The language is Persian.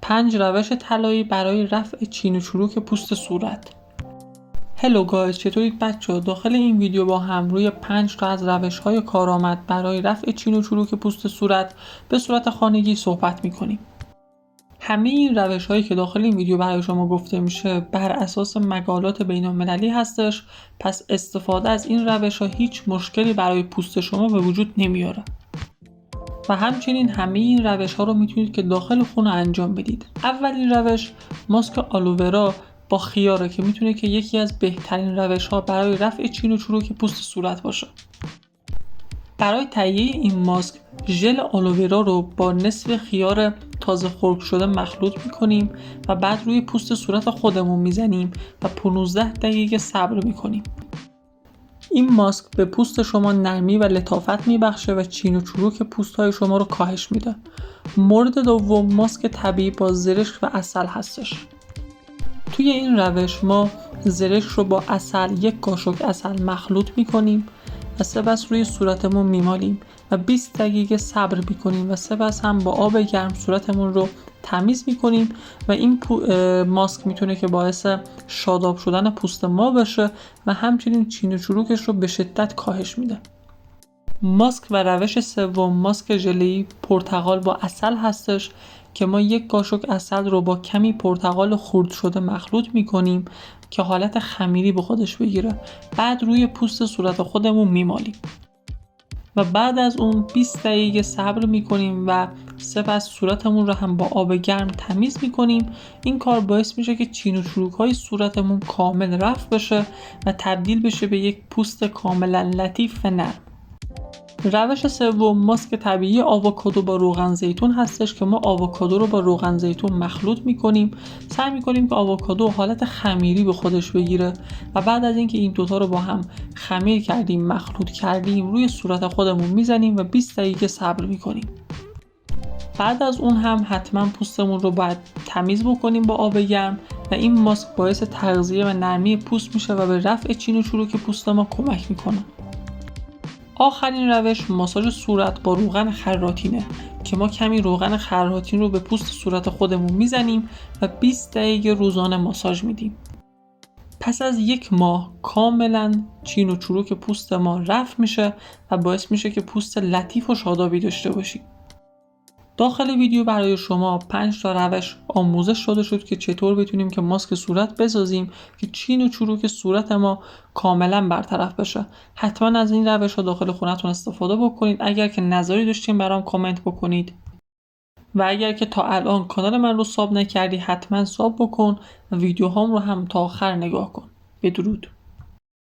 5 روش طلایی برای رفع چین و چروک پوست صورت. هلو گایز، چطورید بچه‌ها؟ داخل این ویدیو با هم روی 5 تا از روش‌های کارآمد برای رفع چین و چروک پوست صورت به صورت خانگی صحبت می‌کنیم. همه این روش‌هایی که داخل این ویدیو برای شما گفته میشه بر اساس مقالات بین‌المللی هستش، پس استفاده از این روش‌ها هیچ مشکلی برای پوست شما به وجود نمیاره. و همچنین همه این روش‌ها رو میتونید که داخل خونه انجام بدید. اولین روش ماسک آلوورا با خیاره که میتونه که یکی از بهترین روش‌ها برای رفع چین و چروک پوست صورت باشه. برای تهیه این ماسک ژل آلوورا رو با نصف خیار تازه خرد شده مخلوط میکنیم و بعد روی پوست صورت خودمون میزنیم و 15 دقیقه صبر میکنیم. این ماسک به پوست شما نرمی و لطافت میبخشه و چین و چروک پوست های شما رو کاهش میده. مورد دوم ماسک طبیعی با زرشک و عسل هستش. توی این روش ما زرشک رو با عسل، 1 قاشق عسل مخلوط میکنیم و سپس روی صورتمون میمالیم و 20 دقیقه صبر میکنیم و سپس هم با آب گرم صورتمون رو تمیز میکنیم و این ماسک میتونه که باعث شاداب شدن پوست ما بشه و همچنین چین و چروکش رو به شدت کاهش میده. ماسک و روش سوم ماسک ژله‌ای پرتقال با عسل هستش که ما 1 قاشق عسل رو با کمی پرتقال خرد شده مخلوط میکنیم که حالت خمیری به خودش بگیره. بعد روی پوست صورت خودمون میمالیم و بعد از اون 20 دقیقه صبر میکنیم و سپس صورتمون رو هم با آب گرم تمیز میکنیم. این کار باعث میشه که چین و چروک های صورتمون کامل رفع بشه و تبدیل بشه به یک پوست کاملا لطیف و نرم. روش سوم ماسک طبیعی آووکادو با روغن زیتون هستش که ما آووکادو رو با روغن زیتون مخلوط میکنیم. سعی میکنیم که آووکادو حالت خمیری به خودش بگیره و بعد از اینکه این دوتا رو با هم خمیر کردیم، مخلوط کردیم، روی صورت خودمون میزنیم و 20 دقیقه صبر میکنیم. بعد از اون هم حتما پوستمون رو باید تمیز بکنیم با آب گرم و این ماسک باعث تغذیه و نرمی پوست میشه و به رفع چین و چروک پوست ما کمک میکنه. آخرین روش ماساژ صورت با روغن خراتینه که ما کمی روغن خراتین رو به پوست صورت خودمون میزنیم و 20 دقیقه روزانه ماساژ میدیم. پس از 1 ماه کاملا چین و چروک پوست ما رفع میشه و باعث میشه که پوست لطیف و شادابی داشته باشیم. داخل ویدیو برای شما 5 تا روش آموزش داده شد که چطور بتونیم که ماسک صورت بسازیم که چین و چروک صورت ما کاملا برطرف بشه. حتما از این روش ها داخل خونتون استفاده بکنید. اگر که نظری داشتین برام کامنت بکنید و اگر که تا الان کانال من رو ساب نکردی حتما ساب بکن و ویدیوهام رو هم تا آخر نگاه کن. بدرود.